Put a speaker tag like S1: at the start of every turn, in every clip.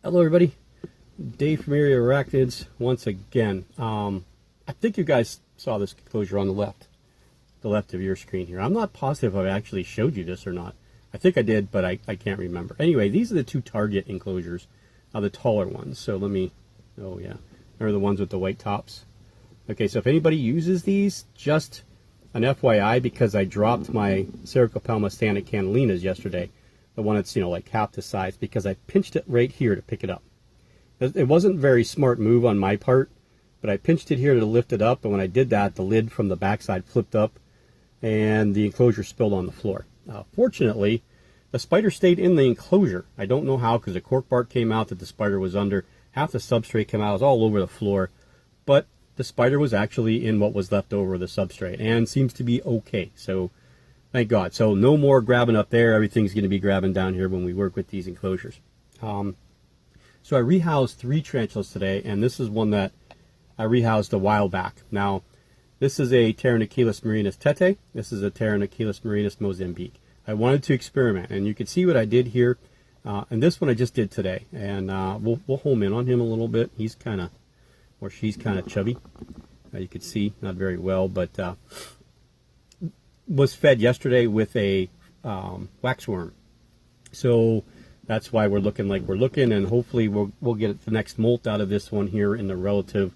S1: Hello everybody, Dave from Eerie Arachnids once again. I think you guys saw this enclosure on the left of your screen here. I'm not positive if I actually showed you this or not. I think I did, but I can't remember. Anyway, these are the two target enclosures, the taller ones. So let me, oh yeah, they're the ones with the white tops. Okay, so if anybody uses these, just an FYI, because I dropped my Sericopelma Stana Canalinas yesterday, the one that's, like half the size, because I pinched it right here to pick it up. It wasn't a very smart move on my part, but I pinched it here to lift it up, and when I did that, the lid from the backside flipped up, and the enclosure spilled on the floor. Fortunately, the spider stayed in the enclosure. I don't know how, because the cork bark came out that the spider was under. Half the substrate came out. It was all over the floor, but the spider was actually in what was left over of the substrate, and seems to be okay. So thank God. So no more grabbing up there. Everything's going to be grabbing down here when we work with these enclosures. So I rehoused 3 tarantulas today, and this is one that I rehoused a while back. Now, this is a Tarantula marinus tete. This is a Tarantula marinus Mozambique. I wanted to experiment, and you can see what I did here. And this one I just did today, and we'll home in on him a little bit. He's kind of, or she's kind of chubby. You can see, not very well, but was fed yesterday with a waxworm. So that's why we're looking like we're looking, and hopefully we'll get the next molt out of this one here in the relative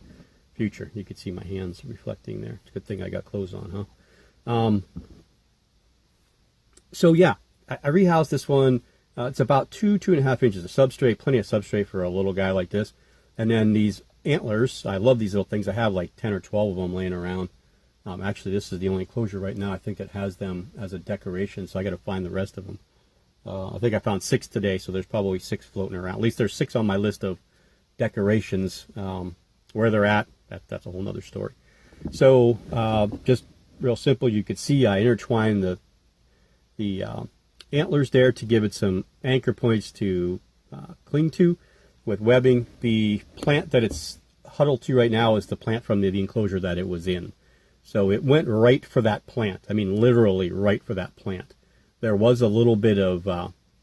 S1: future. You can see my hands reflecting there. It's a good thing I got clothes on, huh? So yeah, I rehoused this one. It's about 2.5 inches of substrate, plenty of substrate for a little guy like this. And then these antlers, I love these little things. I have like 10 or 12 of them laying around. Actually, this is the only enclosure right now I think that has them as a decoration, so I got to find the rest of them. I think I found 6 today, so there's probably 6 floating around. At least there's 6 on my list of decorations. Where they're at, that's a whole nother story. So just real simple, you could see I intertwined the antlers there to give it some anchor points to cling to with webbing. The plant that it's huddled to right now is the plant from the enclosure that it was in. So it went right for that plant. I mean, literally right for that plant. There was a little bit of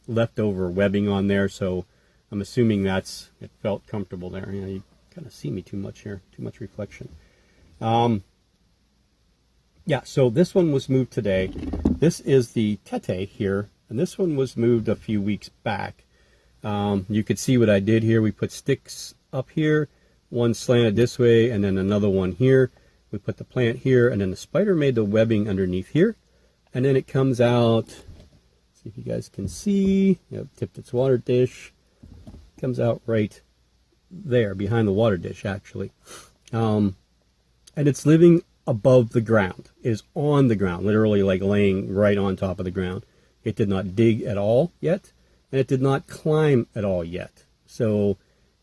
S1: leftover webbing on there, so I'm assuming it felt comfortable there. You kind of see me too much here, too much reflection. Yeah, so this one was moved today. This is the tete here, and this one was moved a few weeks back. You could see what I did here. We put sticks up here, one slanted this way, and then another one here. We put the plant here, and then the spider made the webbing underneath here. And then it comes out, see if you guys can see, tipped its water dish. Comes out right there, behind the water dish, actually. And it's living above the ground. It is on the ground, literally like laying right on top of the ground. It did not dig at all yet, and it did not climb at all yet. So,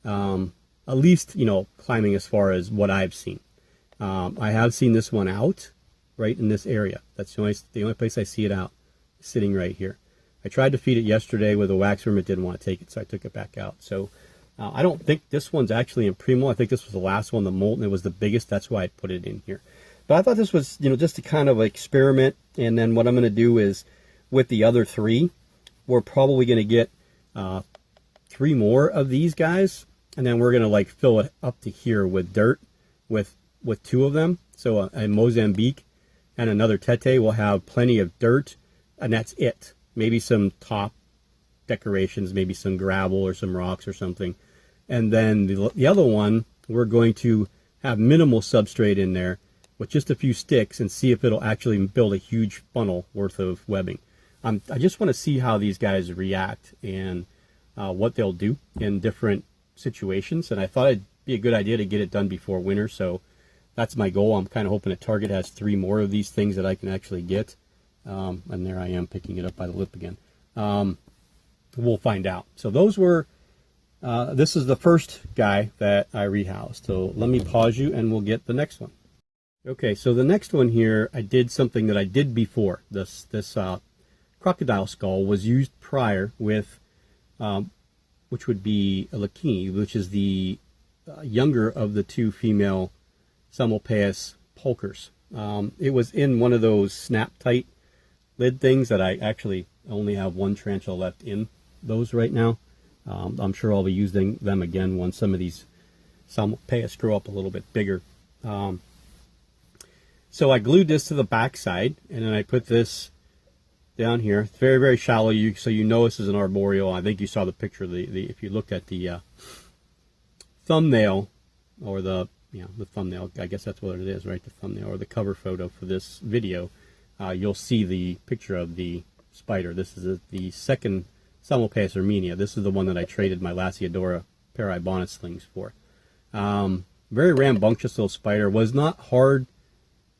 S1: at least, climbing as far as what I've seen. I have seen this one out right in this area. That's the only place I see it out, sitting right here. I tried to feed it yesterday with a waxworm. It didn't want to take it, so I took it back out. So I don't think this one's actually in primo. I think this was the last one, the molt, and it was the biggest. That's why I put it in here. But I thought this was, just to kind of experiment. And then what I'm going to do is, with the other 3, we're probably going to get 3 more of these guys, and then we're going to fill it up to here with dirt, with 2 of them. So a Mozambique and another tete will have plenty of dirt, and that's it. Maybe some top decorations, maybe some gravel or some rocks or something. And then the other one, we're going to have minimal substrate in there with just a few sticks and see if it'll actually build a huge funnel worth of webbing. I just want to see how these guys react and what they'll do in different situations. And I thought it'd be a good idea to get it done before winter, so that's my goal. I'm kind of hoping that Target has 3 more of these things that I can actually get. And there I am picking it up by the lip again. We'll find out. So those were, this is the first guy that I rehoused. So let me pause you and we'll get the next one. Okay, so the next one here, I did something that I did before. This crocodile skull was used prior with, which would be a Lakini, which is the younger of the 2 female Simulpaeus pulchers. It was in one of those snap-tight lid things that I actually only have 1 tarantula left in those right now. I'm sure I'll be using them again once some of these Salmopaeus grow up a little bit bigger. So I glued this to the back side, and then I put this down here. It's very, very shallow, so you know this is an arboreal. I think you saw the picture. If you looked at the thumbnail, or the thumbnail, I guess that's what it is, right? The thumbnail or the cover photo for this video, you'll see the picture of the spider. This is the second Salmopaeus armenia. This is the one that I traded my Lasiodora paribonus slings for. Very rambunctious little spider. Was not hard.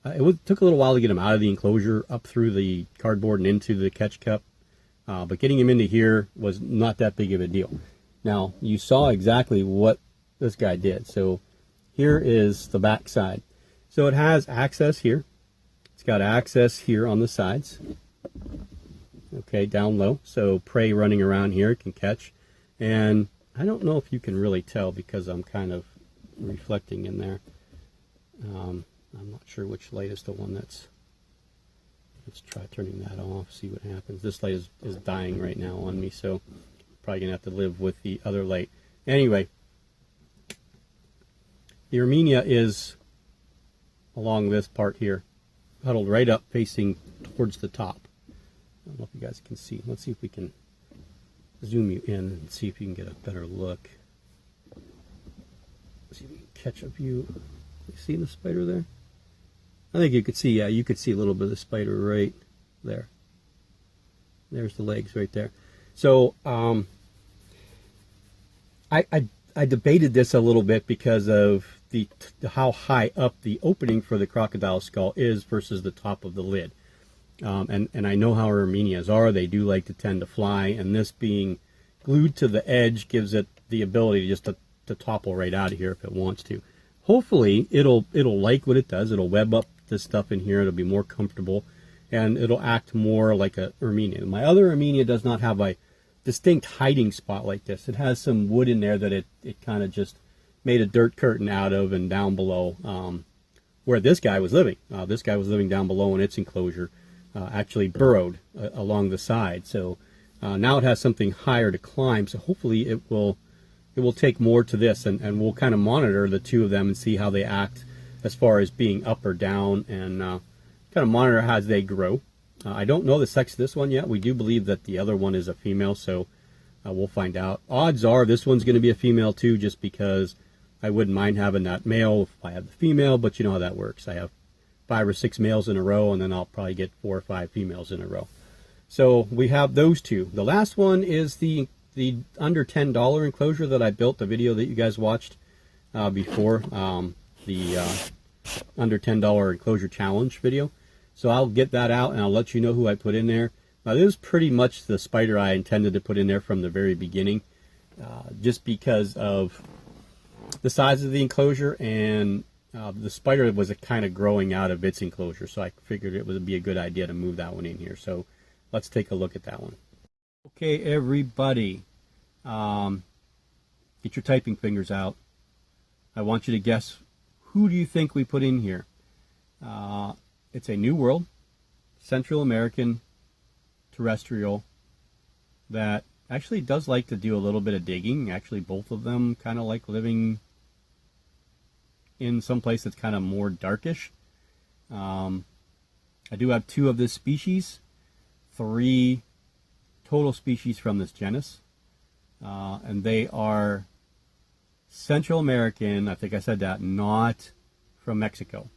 S1: Took a little while to get him out of the enclosure, up through the cardboard and into the catch cup. But getting him into here was not that big of a deal. Now, you saw exactly what this guy did. So here is the back side. So it has access here. It's got access here on the sides. Okay, down low. So prey running around here can catch. And I don't know if you can really tell because I'm kind of reflecting in there. I'm not sure which light is the one that's... Let's try turning that off, see what happens. This light is dying right now on me, so I'm probably going to have to live with the other light. Anyway, the Armenia is along this part here, huddled right up facing towards the top. I don't know if you guys can see. Let's see if we can zoom you in and see if you can get a better look. Let's see if we can catch a view. You see the spider there? I think you could see, yeah, you could see a little bit of the spider right there. There's the legs right there. So I debated this a little bit because of how high up the opening for the crocodile skull is versus the top of the lid. And I know how Armenias are. They do like to tend to fly, and this being glued to the edge gives it the ability just to topple right out of here if it wants to. Hopefully it'll like what it does. It'll web up this stuff in here. It'll be more comfortable, and it'll act more like a Armenia. My other Armenia does not have a distinct hiding spot like this. It has some wood in there that it kind of just made a dirt curtain out of, and down below where this guy was living. This guy was living down below in its enclosure, actually burrowed along the side. So now it has something higher to climb. So hopefully it will take more to this, and we'll kind of monitor the two of them and see how they act as far as being up or down, and kind of monitor as they grow. I don't know the sex of this one yet. We do believe that the other one is a female, so we'll find out. Odds are this one's going to be a female too, just because I wouldn't mind having that male if I had the female, but you know how that works. I have 5 or 6 males in a row, and then I'll probably get 4 or 5 females in a row. So we have those two. The last one is the under $10 enclosure that I built, the video that you guys watched before, the under $10 enclosure challenge video. So I'll get that out and I'll let you know who I put in there. Now this is pretty much the spider I intended to put in there from the very beginning, just because of the size of the enclosure, and the spider was kind of growing out of its enclosure, so I figured it would be a good idea to move that one in here. So let's take a look at that one. Okay, everybody, get your typing fingers out. I want you to guess, who do you think we put in here? It's a New World, Central American, terrestrial, that actually does like to do a little bit of digging. Actually, both of them kind of like living in some place that's kind of more darkish. I do have 2 of this species, 3 total species from this genus, and they are Central American. I think I said that, not from Mexico.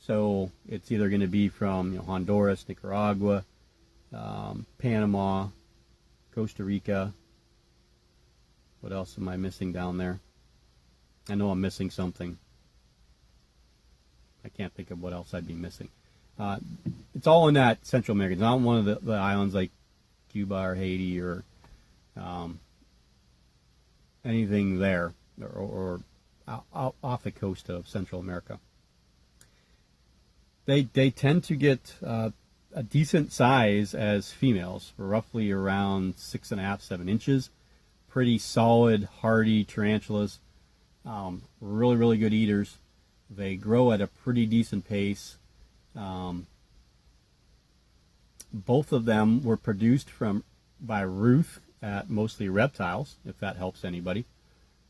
S1: So it's either going to be from Honduras, Nicaragua, Panama, Costa Rica. What else am I missing down there? I know I'm missing something. I can't think of what else I'd be missing. It's all in that Central America. It's not one of the islands like Cuba or Haiti or anything there, or off the coast of Central America. They tend to get a decent size as females, roughly around 6.5, 7 inches. Pretty solid, hardy tarantulas. Really, really good eaters. They grow at a pretty decent pace. Both of them were produced by Ruth at mostly reptiles, if that helps anybody.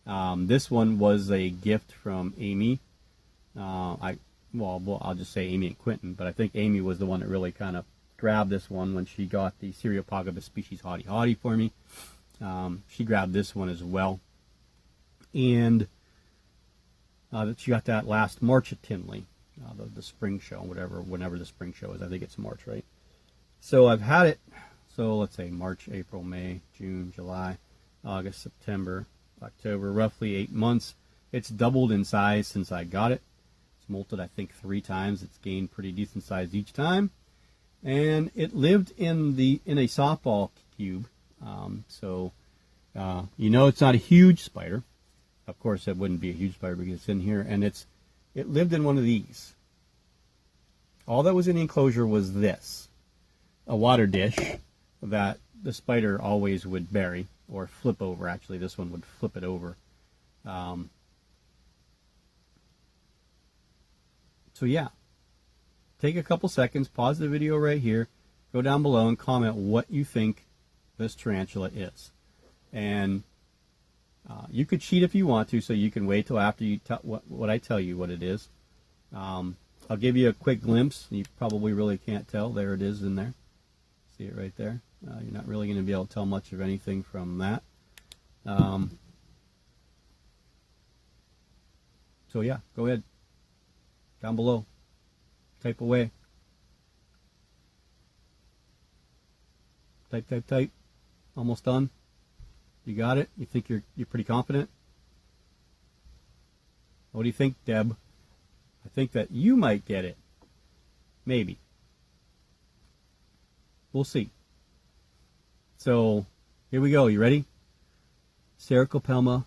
S1: This one was a gift from Amy. I'll just say Amy and Quentin, but I think Amy was the one that really kind of grabbed this one when she got the Cereopagabus species Hottie Hottie for me. She grabbed this one as well. And she got that last March at Tinley, the spring show, whenever the spring show is. I think it's March, right? So I've had it, so let's say March, April, May, June, July, August, September, October, roughly 8 months. It's doubled in size since I got it. It's molted, I think, 3 times. It's gained pretty decent size each time. And it lived in a softball cube. It's not a huge spider. Of course, it wouldn't be a huge spider because it's in here. And it lived in one of these. All that was in the enclosure was this. A water dish that the spider always would bury or flip over. Actually, this one would flip it over. So yeah, take a couple seconds, pause the video right here, go down below and comment what you think this tarantula is. And you could cheat if you want to, so you can wait till after you what I tell you what it is. I'll give you a quick glimpse. You probably really can't tell. There it is in there. See it right there. You're not really going to be able to tell much of anything from that. So yeah, go ahead. Down below. Type away. Type. Almost done. You got it? You think you're pretty confident? What do you think, Deb? I think that you might get it. Maybe. We'll see. So, here we go. You ready? Cercopelma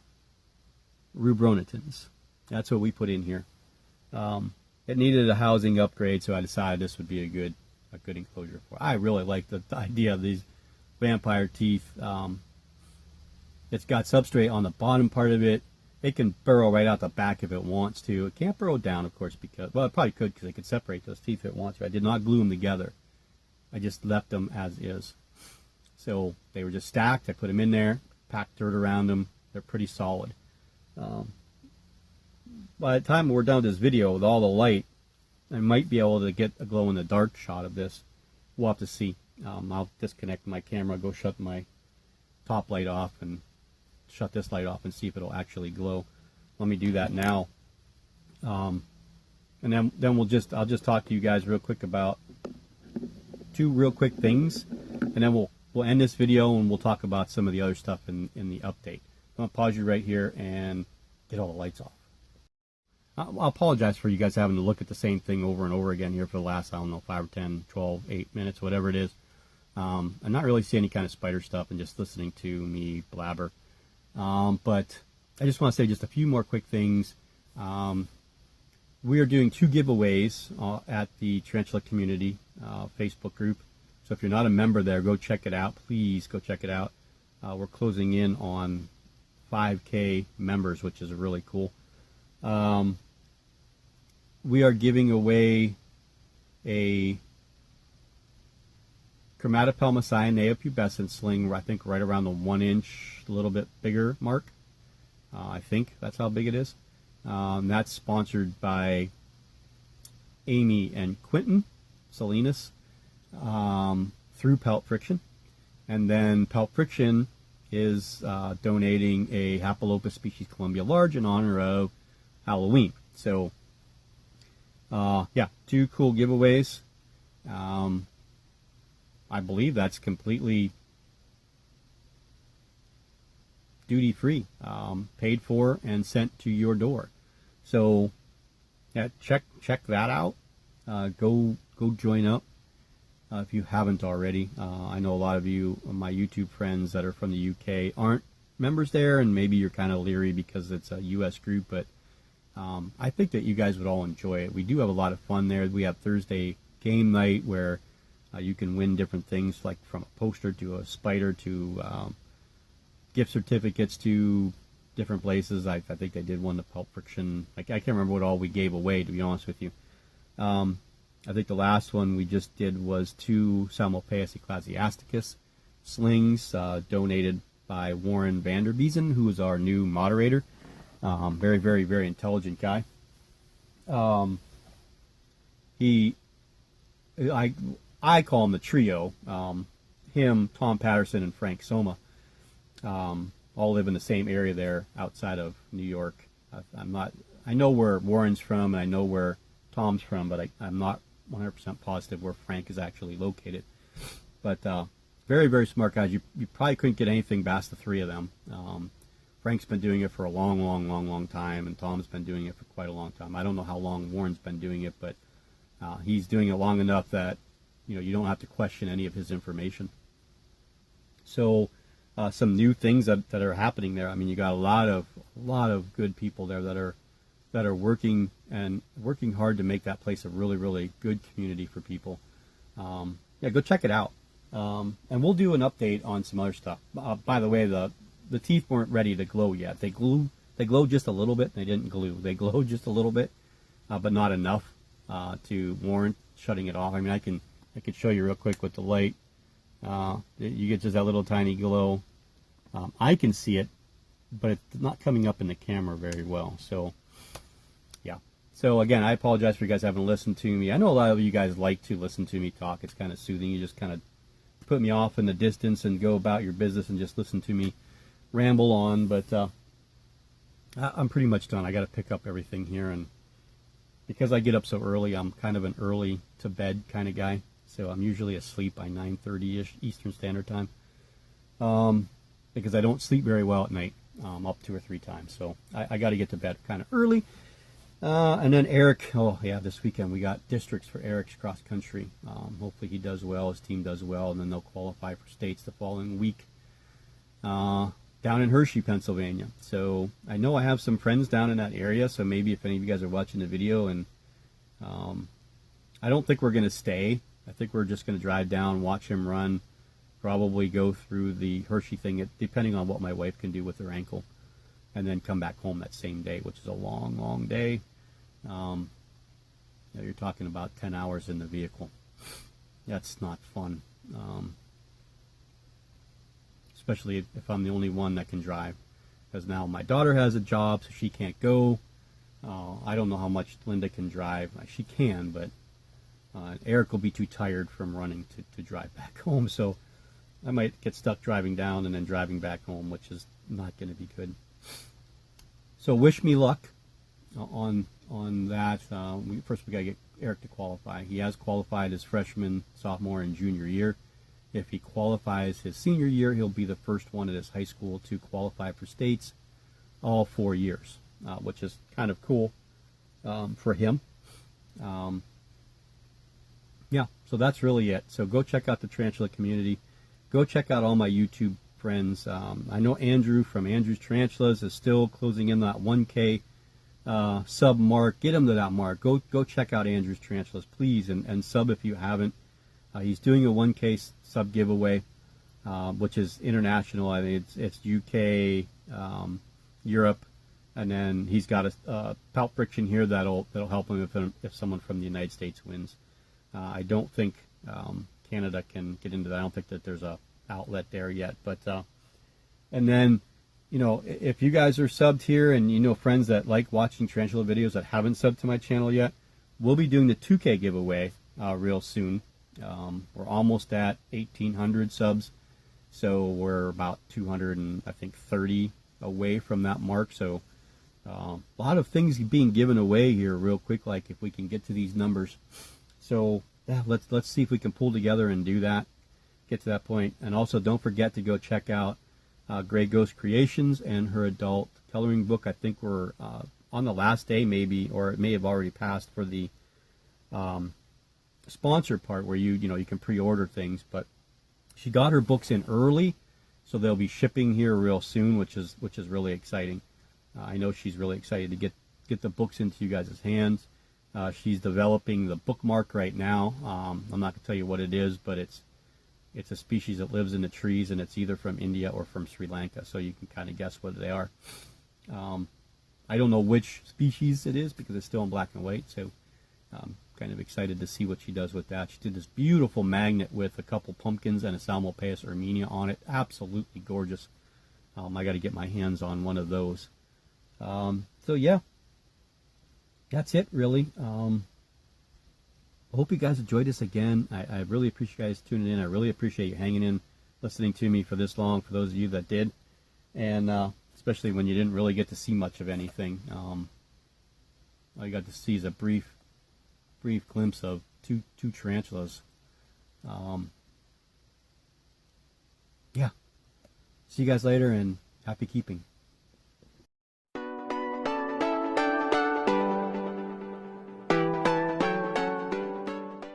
S1: rubronitans. That's what we put in here. It needed a housing upgrade, so I decided this would be a good enclosure for it. I really like the idea of these vampire teeth. It's got substrate on the bottom part of it. It can burrow right out the back if it wants to. It can't burrow down, of course, because, well, it probably could because it could separate those teeth if it wants to. I did not glue them together. I just left them as is. So they were just stacked. I put them in there, packed dirt around them. They're pretty solid. By the time we're done with this video with all the light, I might be able to get a glow-in-the-dark shot of this. We'll have to see. I'll disconnect my camera, go shut my top light off, and shut this light off and see if it'll actually glow. Let me do that now. And then I'll just talk to you guys real quick about 2 real quick things, and then we'll end this video and we'll talk about some of the other stuff in the update. I'm going to pause you right here and get all the lights off. I'll apologize for you guys having to look at the same thing over and over again here for the last, 5 or 10, 12, 8 minutes, whatever it is. I'm not really seeing any kind of spider stuff and just listening to me blabber. But I just want to say just a few more quick things. We are doing 2 giveaways at the Tarantula Community Facebook group. So if you're not a member there, go check it out. Please go check it out. We're closing in on 5K members, which is really cool. We are giving away a Chromatopelma cyanea pubescent sling, I think right around the 1 inch, a little bit bigger mark. I think that's how big it is. That's sponsored by Amy and Quentin Salinas through Pelt Friction. And then Pelt Friction is donating a Hapalopus species Columbia large in honor of Halloween. So, yeah, 2 cool giveaways. I believe that's completely duty-free, paid for and sent to your door. So, yeah, check that out. Go join up if you haven't already. I know a lot of you, my YouTube friends that are from the UK, aren't members there, and maybe you're kind of leery because it's a US group, but I think that you guys would all enjoy it. We do have a lot of fun there. We have Thursday game night where you can win different things, like from a poster to a spider to gift certificates to different places. I think they did one to Pulp Friction. I can't remember what all we gave away, to be honest with you. I think the last one we just did was 2 Salmopaeus ecclesiasticus. slings donated by Warren Vanderbeesen, who is our new moderator. Very, very, very intelligent guy. I call him the trio. Him, Tom Patterson, and Frank Soma all live in the same area there outside of New York. I know where Warren's from, and I know where Tom's from, but I'm not 100% positive where Frank is actually located. But very, very smart guys. You probably couldn't get anything past the three of them. Frank's been doing it for a long, long, long, long time, and Tom's been doing it for quite a long time. I don't know how long Warren's been doing it, but he's doing it long enough that you don't have to question any of his information. So some new things that are happening there. I mean, you got a lot of good people there that are working hard to make that place a really, really good community for people. Yeah, go check it out. And we'll do an update on some other stuff. By the way, the teeth weren't ready to glow yet. They glowed just a little bit, and they didn't glue. They glowed just a little bit, but not enough to warrant shutting it off. I mean, I can show you real quick with the light. You get just that little tiny glow. I can see it, but it's not coming up in the camera very well. So, yeah. So again, I apologize for you guys having listened to me. I know a lot of you guys like to listen to me talk. It's kind of soothing. You just kind of put me off in the distance and go about your business and just listen to me ramble on. But I'm pretty much done. I got to pick up everything here, and because I get up so early, I'm kind of an early to bed kind of guy. So I'm usually asleep by 9:30ish Eastern Standard Time, because I don't sleep very well at night, up 2 or 3 times. So I got to get to bed kind of early. And then Eric, this weekend we got districts for Eric's cross country. Hopefully he does well, his team does well, and then they'll qualify for states the following week down in Hershey, Pennsylvania. So I know I have some friends down in that area, so maybe if any of you guys are watching the video, and I don't think we're going to stay. I think we're just going to drive down, watch him run, probably go through the Hershey thing, depending on what my wife can do with her ankle, and then come back home that same day, which is a long, long day. You're talking about 10 hours in the vehicle. That's not fun, especially if I'm the only one that can drive, because now my daughter has a job, so she can't go. I don't know how much Linda can drive. She can, but Eric will be too tired from running to drive back home, so I might get stuck driving down and then driving back home, which is not going to be good. So wish me luck on that. First we got to get Eric to qualify. He has qualified his freshman, sophomore, and junior year. If he qualifies his senior year, he'll be the first one at his high school to qualify for states all 4 years, which is kind of cool for him. Yeah, so that's really it. So go check out the Tarantula community. Go check out all my YouTube friends. I know Andrew from Andrew's Tarantulas is still closing in that 1K sub mark. Get him to that mark. Go check out Andrew's Tarantulas, please, and sub if you haven't. He's doing a 1K sub giveaway, which is international. I think it's UK, Europe, and then he's got a Pulp Friction here that'll help him if someone from the United States wins. I don't think Canada can get into that. I don't think that there's a outlet there yet. But and then, if you guys are subbed here and friends that like watching tarantula videos that haven't subbed to my channel yet, we'll be doing the 2K giveaway real soon. We're almost at 1,800 subs, so we're about 230 away from that mark. So a lot of things being given away here real quick, like if we can get to these numbers. So yeah, let's see if we can pull together and do that, get to that point. And also don't forget to go check out Gray Ghost Creations and her adult coloring book. I think we're on the last day maybe, or it may have already passed for the sponsor part where you can pre-order things. But she got her books in early, so they'll be shipping here real soon, which is really exciting. I know she's really excited to get the books into you guys' hands. She's developing the bookmark right now. I'm not going to tell you what it is, but it's a species that lives in the trees, and it's either from India or from Sri Lanka, so you can kind of guess what they are. I don't know which species it is because it's still in black and white, so kind of excited to see what she does with that. She did this beautiful magnet with a couple pumpkins and a Salmopaeus erminia on it. Absolutely gorgeous. I got to get my hands on one of those. So yeah, that's it really. I hope you guys enjoyed this again. I really appreciate you guys tuning in. I really appreciate you hanging in, listening to me for this long, for those of you that did. And especially when you didn't really get to see much of anything. All you got to see is a brief glimpse of two tarantulas. Yeah. See you guys later, and happy keeping.